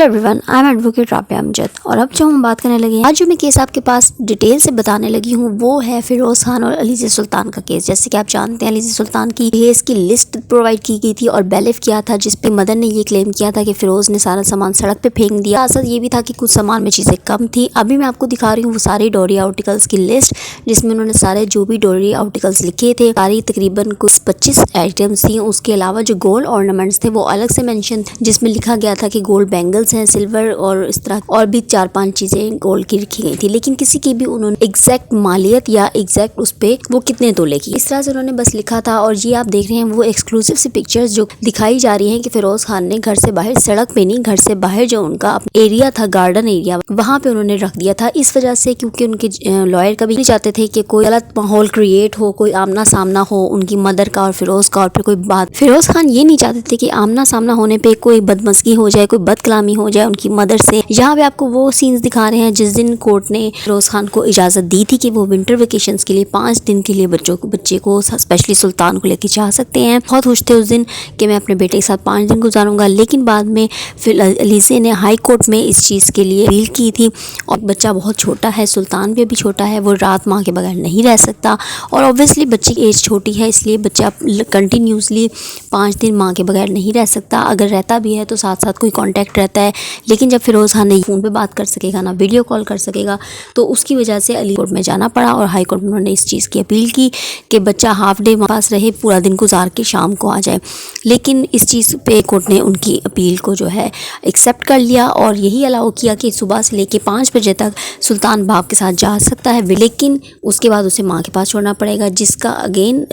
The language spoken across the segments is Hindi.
Everyone, I am advocate Rabia Amjad और अब जो हम बात करने लगे हैं, आज जो मैं केस आपके पास डिटेल से बताने लगी हूँ वो है फिरोज़ खान और अलीज़ा सुल्तान का केस। जैसे कि आप जानते हैं, अलीज़ा सुल्तान की केस की लिस्ट प्रोवाइड की गई थी और बेलिफ किया था, जिसपे मदर ने ये क्लेम किया था कि फिरोज़ ने सारा सामान सड़क पे फेंक दिया। असर ये भी था कि कुछ सामान में चीज़ें कम थी। अभी मैं आपको दिखा रही हूँ वो सारी डॉरी आर्टिकल्स की लिस्ट, जिसमें उन्होंने सारे जो भी डॉरी आर्टिकल्स लिखे थे, सारी तकरीबन कुछ 25 आइटम्स थी। उसके अलावा जो गोल्ड ऑर्नामेंट्स थे वो अलग से मेंशन, जिसमें लिखा गया था कि गोल्ड बैंगल्स हैं, सिल्वर और इस तरह और भी 4-5 चीजें गोल्ड की रखी गई थी। लेकिन किसी की भी उन्होंने एग्जैक्ट मालियत या एग्जैक्ट उस पे वो कितने तोले की, इस तरह से उन्होंने बस लिखा था। और ये आप देख रहे हैं वो एक्सक्लूसिव सी पिक्चर्स जो दिखाई जा रही हैं कि फिरोज खान ने घर से बाहर, सड़क पे नहीं, घर से बाहर जो उनका एरिया था, गार्डन एरिया, वहां पे उन्होंने रख दिया था। इस वजह से क्योंकि उनके लॉयर कभी नहीं चाहते थे कि कोई गलत माहौल क्रिएट हो, कोई आमना सामना हो उनकी मदर का और फिरोज का, और फिर कोई बात, फिरोज खान ये नहीं चाहते थे कि आमना सामना होने पे कोई बदमज़गी हो जाए, कोई बदकलामी हो जाए उनकी मदर से। यहाँ पे आपको वो सीन्स दिखा रहे हैं जिस दिन कोर्ट ने फिरोज खान को इजाज़त दी थी कि वो विंटर वेकेशंस के लिए 5 दिन के लिए बच्चे को स्पेशली सुल्तान को लेके जा सकते हैं। बहुत खुश थे उस दिन कि मैं अपने बेटे के साथ 5 दिन गुजारूंगा। लेकिन बाद में फिर अलीज़ा ने हाई कोर्ट में इस चीज़ के लिए अपील की थी। और बच्चा बहुत छोटा है, सुल्तान भी अभी छोटा है, वो रात माँ के बगैर नहीं रह सकता। और ऑब्वियसली बच्चे की एज छोटी है, इसलिए बच्चा कंटिन्यूसली 5 दिन माँ के बगैर नहीं रह सकता। अगर रहता भी है तो साथ साथ कोई कांटेक्ट रहता है। लेकिन जब फिरोज खान ने फ़ोन पे बात कर सकेगा ना वीडियो कॉल कर सकेगा, तो उसकी वजह से अली कोर्ट में जाना पड़ा। और हाई कोर्ट में उन्होंने इस चीज़ की अपील की कि बच्चा हाफ डे पास रहे, पूरा दिन गुजार के शाम को आ जाए। लेकिन इस चीज़ पे कोर्ट ने उनकी अपील को जो है एक्सेप्ट कर लिया और यही अलाउ किया कि सुबह से लेके 5 बजे तक सुल्तान बाप के साथ जा सकता है, लेकिन उसके बाद उसे माँ के पास छोड़ना पड़ेगा। जिसका अगेन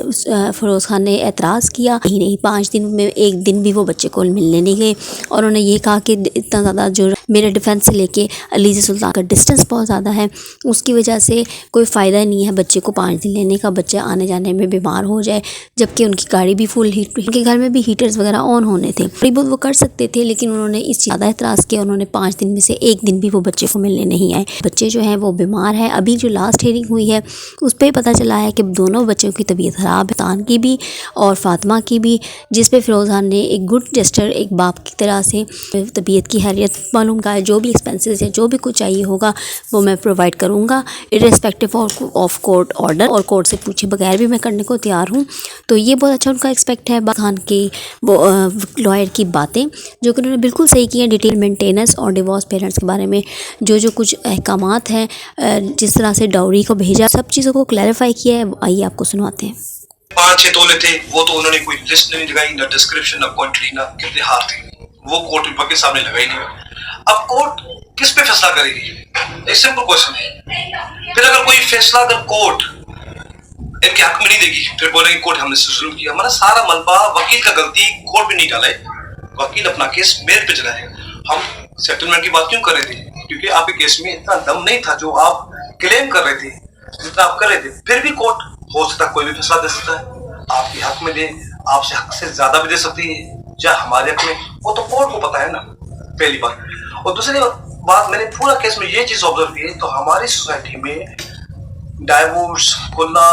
फिरोज खान ने एतराज़ किया। ही नहीं, 5 दिन में एक दिन भी वो बच्चे को मिलने नहीं गए। और उन्होंने ये कहा कि इतना ज़्यादा जो मेरे डिफेंस से लेके अलीज़ा सुल्तान का डिस्टेंस बहुत ज़्यादा है, उसकी वजह से कोई फ़ायदा नहीं है बच्चे को 5 दिन लेने का, बच्चे आने जाने में बीमार हो जाए। जबकि उनकी गाड़ी भी फुल हीट, उनके घर में भी हीटर्स वगैरह ऑन होने थे, थोड़ी बहुत वो कर सकते थे। लेकिन उन्होंने इस ज़्यादा एतराज़ किया। उन्होंने 5 दिन में से एक दिन भी वो बच्चे को मिलने नहीं आए। बच्चे जो है वो बीमार है। अभी जो लास्ट हियरिंग हुई है उस पर पता चला है कि दोनों बच्चों की तबीयत ख़राब है, तान की भी और फातिमा की भी, जिस पे फिरोज खान ने एक गुड जेस्टर, एक बाप की तरह से तबीयत की हैरियत मालूम का है, जो भी एक्सपेंसेस है, जो भी कुछ चाहिए होगा वो मैं प्रोवाइड करूँगा इर्रेस्पेक्टिव ऑफ कोर्ट ऑर्डर, और कोर्ट से पूछे बगैर भी मैं करने को तैयार हूँ। तो ये बहुत अच्छा उनका एक्सपेक्ट है खान की वो लॉयर की बातें, जो कि उन्होंने बिल्कुल सही की हैं। डिटेल मेंटेनेंस और डिवोर्स पेरेंट्स के बारे में जो कुछ अहकामात हैं, जिस तरह से डाउरी को भेजा, सब चीज़ों को क्लैरिफाई किया है। आइए आपको सुनाते हैं। 5-6 तोले थे, वो तो उन्होंने कोई लिस्ट नहीं दिखाई, ना डिस्क्रिप्शन, ना क्वांटिटी, ना कितने हार थे, वो कोर्ट विभाग के सामने लगाई नहीं। अब कोर्ट किस पे फैसला करेगी? एक सिंपल क्वेश्चन है। फिर अगर कोई फैसला अगर कोर्ट इनके हक में नहीं देगी, फिर बोलेंगे कोर्ट हमने जुल्म किया। हमारा सारा मलबा वकील का गलती कोर्ट पे नहीं डाला है, वकील अपना केस मेरे पे चलाए। हम सेटलमेंट की बात क्यों कर रहे थे? क्योंकि आपके केस में इतना दम नहीं था जो आप क्लेम कर रहे थे, जितना आप कर रहे थे। फिर भी कोर्ट हो सकता कोई भी फैसला दे सकता है, आपके हक में दे, आपसे हक से ज्यादा भी दे सकती है, या हमारे हक में, वो तो कोर्ट को पता है ना, पहली बात। और दूसरी बात, मैंने पूरा केस में ये चीज ऑब्जर्व की है, तो हमारी सोसाइटी में डाइवोर्स, खुला,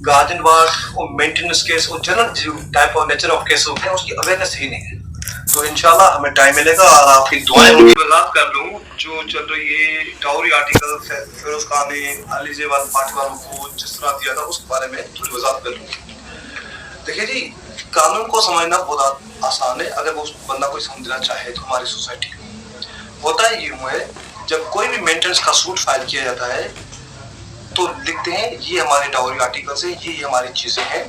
गार्जियन वार्ड और मेंटेनेंस केस और general type of nature of case होते हैं, उसकी अवेयरनेस ही नहीं है। तो इंशाल्लाह हमें टाइम मिलेगा और आपकी दुआएं होंगी। बात कर लूं जो चल रही है डाउरी आर्टिकल, फिरोज खान ने अलीज़ा वाले पार्टी वालों को जिस तरह दिया था उसके बारे में थोड़ी वजाहत कर लूं। देखिए जी, कानून को समझना बहुत आसान है अगर वो बंदा कोई समझना चाहे तो। हमारी सोसाइटी होता है यूं है, जब कोई भी मेंटेनेंस का सूट फाइल किया जाता है तो लिखते हैं ये हमारे डाउरी आर्टिकल्स है, ये हमारी चीजें हैं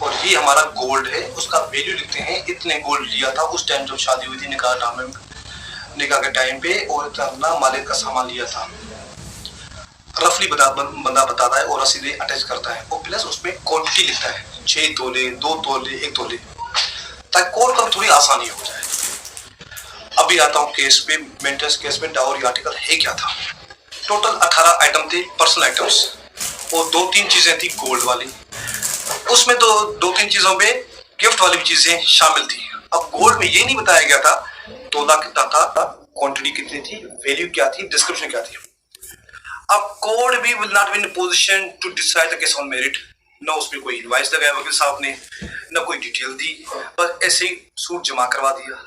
और ये हमारा गोल्ड है। उसका वैल्यू लिखते हैं, इतने गोल्ड लिया था उस टाइम जब शादी हुई थी, निकाह के टाइम पे, और इतना मालिक का सामान लिया था। रफली बंदा बताता है और रसीदें अटैच करता है, और प्लस उसमें क्वांटिटी लिखता है, 6 तोले, 2 तोले, 1 तोले, ताकि कोर्ट का भी थोड़ी आसानी हो जाए। अभी आता हूँ केस पे। मेंटेनेंस केस में डाउरी आर्टिकल है क्या था? टोटल 18 आइटम थे, पर्सनल आइटम्स, और 2-3 चीजें थी गोल्ड वाली। उसमें तो 2-3 चीजों में गिफ्ट वाली भी चीजें शामिल थी। अब गोल्ड में ये नहीं बताया गया था तोला कितना था, क्वांटिटी कितनी थी, वैल्यू क्या थी, डिस्क्रिप्शन क्या थी। अब कोर्ट भी will not be in position to decide the case on merit. ना उसमें कोई एडवाइस लगाया वकील साहब ने, ना कोई डिटेल दी, बस ऐसे ही सूट जमा करवा दिया।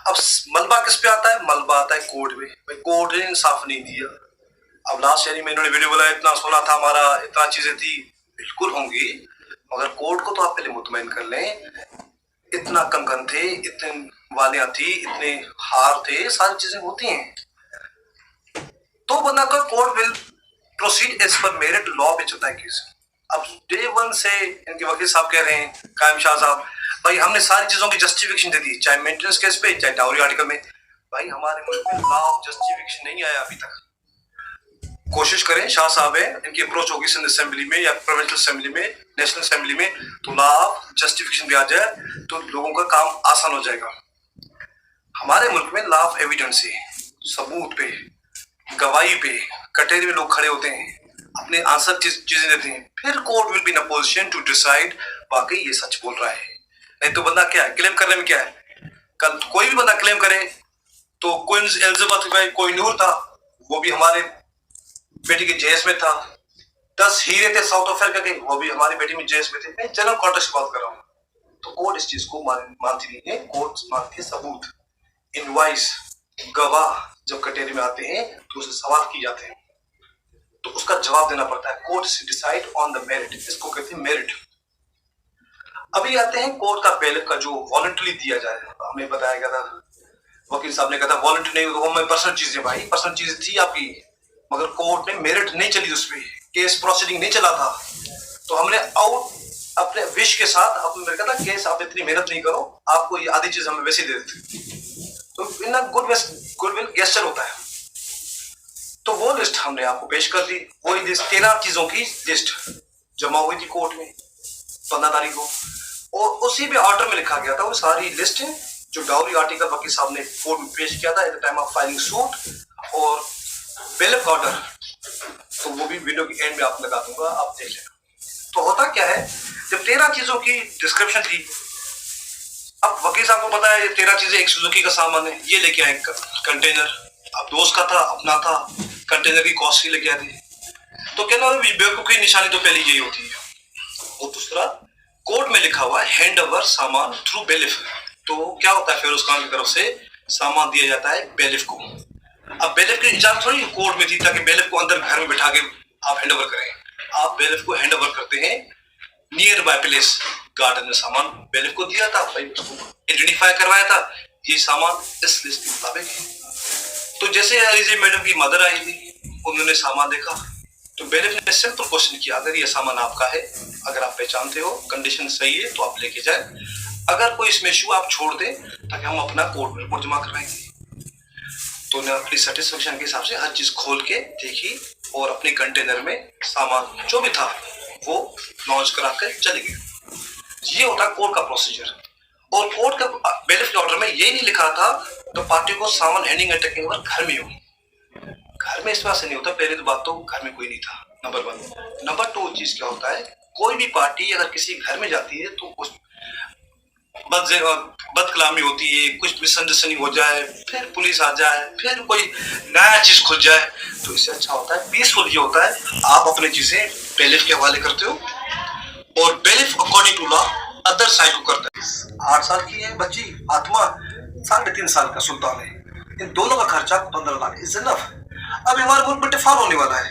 अब मलबा किस पे आता है? मलबा आता है कोर्ट में। भाई कोर्ट ने इंसाफ नहीं दिया। अब लास्ट यानी में इन्होंने वीडियो बोला इतना सोना था हमारा, इतना चीजें थी, बिल्कुल होंगी, मगर कोर्ट को तो आप पहले मुतमईन कर लें। इतना कंगन थे, इतने वालियां थी, इतने हार थे, सारी चीजें होती हैं तो बंदा का court will proceed as per merit, law पे चलता है केस। अब डे वन से इनके वकील साहब कह रहे हैं, कायम शाह साहब, भाई हमने सारी चीजों की जस्टिफिकेशन दे दी, चाहे मेंटेनेंस केस पे चाहे डाउरी आर्टिकल में। भाई हमारे मुल्क में लॉ ऑफ जस्टिफिकेशन नहीं आया अभी तक। कोशिश करें, शाह साहब है, इनकी अप्रोच होगी सिंध असेंबली में या प्रोविंशियल असेंबली में, नेशनल असेंबली में, तो लॉ ऑफ जस्टिफिकेशन भी आ जाए तो लोगों का काम आसान हो जाएगा। हमारे मुल्क में लॉ ऑफ एविडेंस है, सबूत पे, गवाही पे, कटहरे में लोग खड़े होते हैं, अपने आंसर चीजें देते हैं, फिर court will be in a position to decide वाकई ये सच बोल रहा है। नहीं तो बंदा क्या है, क्लेम करने में क्या है, कल कोई भी बंदा क्लेम करे तो क्वींस एलिजाबेथ भाई कोहिनूर था, वो भी हमारे बेटी के जेएस में था, 10 हीरे थे साउथ अफ्रीका के, वो भी हमारी बेटी में जेएस में थे। मैं जनरल कॉन्टेक्स्ट की बात कर रहा हूँ। तो कोर्ट इस चीज को मानती नहीं है। कोर्ट मानती है सबूत, इनवाइस, गवाह जब कटहरे में आते हैं तो उसे सवाल किए जाते हैं तो उसका जवाब देना पड़ता है। Court decide on the merit, इसको कहते हैं मेरिट। अभी आते हैं कोर्ट का बेल का जो वॉलंटरी दिया जाए। हमें बताया गया था, वकील साहब ने कहा था वॉलंटरी नहीं, वो हमें पर्सनल चीजें, भाई पर्सनल चीजें थी आपकी, मगर कोर्ट ने मेरिट नहीं चली, उस पर केस प्रोसीडिंग नहीं चला था, तो हमने आउट अपने विश के साथ अपने कहा था केस आप इतनी मेहनत नहीं करो, आपको ये आधी चीज हमें वैसे दे देते, तो इन गुडविल गेस्चर होता है। तो वो लिस्ट हमने आपको पेश कर दी, वही लिस्ट 13 चीजों की लिस्ट जमा हुई थी कोर्ट में 15 तारीख को, और उसी पे ऑर्डर में लिखा गया था वो सारी लिस्ट जो डाउरी आर्टिकल वकील साहब ने कोर्ट में पेश किया था at the time of filing suit और बेल ऑर्डर, तो वो भी वीडियो के एंड में आप लगा दूंगा, आप देख लेना। तो होता क्या है, जब 13 चीजों की डिस्क्रिप्शन थी, अब वकील साहब को पता है ये 13 चीजें एक सुजुकी का सामान है, ये लेके आए कंटेनर, अब दोस्त का था, अपना था, कंटेनर की कॉस्ट ही लेके आए थे, तो कहना बेवकूफ की निशानी तो पहले यही होती है। और दूसरा, कोर्ट में लिखा हुआ है हैंड ओवर सामान थ्रू बेलिफ, तो क्या होता है, फिरोज खान की तरफ से सामान दिया जाता है बेलिफ को। अब बेलिफ की इजाजत थोड़ी कोर्ट में थी ताकि बेलिफ को अंदर घर में बिठा के आप हैंड ओवर करें, आप बेलिफ को हैंड ओवर करते हैं नियर बाय प्लेस, गार्डन में सामान बेलिफ को दिया था, भाई उसको आइडेंटिफाई करवाया था, ये सामान इस लिस्ट के मुताबिक है। तो जैसे अलीजे मैडम की मदर आई थी, उन्होंने सामान देखा, तो बेलिफ ने सिंपल क्वेश्चन किया, अगर ये सामान आपका है, अगर आप पहचानते हो, कंडीशन सही है तो आप लेके जाए, अगर कोई इसमें इशू आप छोड़ दें ताकि हम अपना कोर्ट में रिपोर्ट जमा करवाएंगे। तो उन्होंने अपनी सेटिस्फेक्शन के हिसाब से हर चीज खोल के देखी और अपने कंटेनर में सामान जो भी था वो लॉन्च करा कर चले गए। ये होता है कोर्ट का प्रोसीजर। और कोर्ट का बेलिफ के ऑर्डर में ये नहीं लिखा था तो पार्टी को सामान हैंडिंग एंड टेकिंग ओवर घर में हो, घर में इस बात से नहीं होता। पहले तो बात तो घर में कोई नहीं था, नंबर 1। नंबर 2 चीज क्या होता है, कोई भी पार्टी अगर किसी घर में जाती है तो उस बदकलामी होती है, कुछ मिसअंडरस्टैंडिंग हो जाए, फिर पुलिस आ जाए, फिर कोई नया चीज खुल जाए, तो इससे अच्छा होता है पीसफुल ये होता है आप अपनी चीजें बेलिफ के हवाले करते हो और bailiff according to law other side को करता है। 8 साल की है बच्ची आत्मा, 3.5 साल का सुल्तान है, इन दोनों का खर्चा 15 लाख इज इनफ। अब हमारे मुल्क में डिफॉल्ट होने वाला है,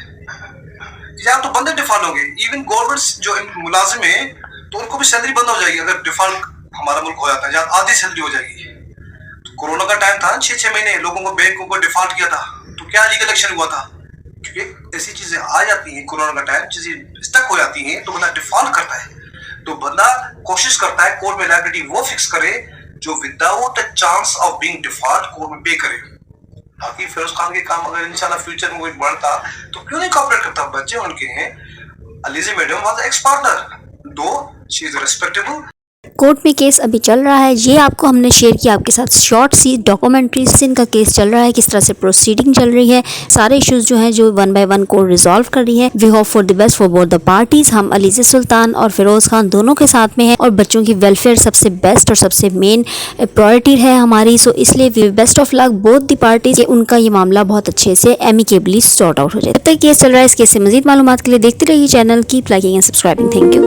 या तो बंदे डिफॉल्ट होंगे, इवन गवर्नमेंट जो मुलाजिम है तो उनको भी सैलरी बंद हो जाएगी अगर डिफॉल्ट हमारा मुल्क हो जाता है, या आधी सैलरी हो जाएगी। तो कोरोना का टाइम था, 6-6 महीने लोगों को बैंकों को डिफॉल्ट किया था, तो क्या लीगल एक्शन हुआ था, क्योंकि ऐसी चीजें आ जाती हैं कोरोना का टाइम, चीजें स्टक हो जाती हैं तो बंदा डिफॉल्ट करता है, तो बंदा कोशिश करता है कोर्ट में लायबिलिटी वो फिक्स करे जो without a chance of being default court में पे करे। बाकी फिरोज खान के काम अगर इंशाल्लाह फ्यूचर में कोई बढ़ता तो क्यों नहीं कॉपरेट करता, बच्चे उनके हैं। Alizeh madam was ex partner, दो शी इज रिस्पेक्टेबल। कोर्ट में केस अभी चल रहा है, ये आपको हमने शेयर किया आपके साथ शॉर्ट सी डॉक्यूमेंट्री से इनका केस चल रहा है, किस तरह से प्रोसीडिंग चल रही है, सारे इश्यूज जो हैं जो 1 बाय 1 कोर्ट रिजॉल्व कर रही है। We hope for the best for both the parties. हम अलीजे सुल्तान और फिरोज खान दोनों के साथ में है और बच्चों की वेलफेयर सबसे बेस्ट और सबसे मेन प्रायोरिटी है हमारी, सो इसलिए we best of luck both the parties, उनका ये मामला बहुत अच्छे से एमिकेबली सॉर्ट आउट हो जाए। जब तक केस चल रहा है, इस केस से मजीद मालूमात के लिए देखते रहिए channel, keep liking and subscribing. Thank you.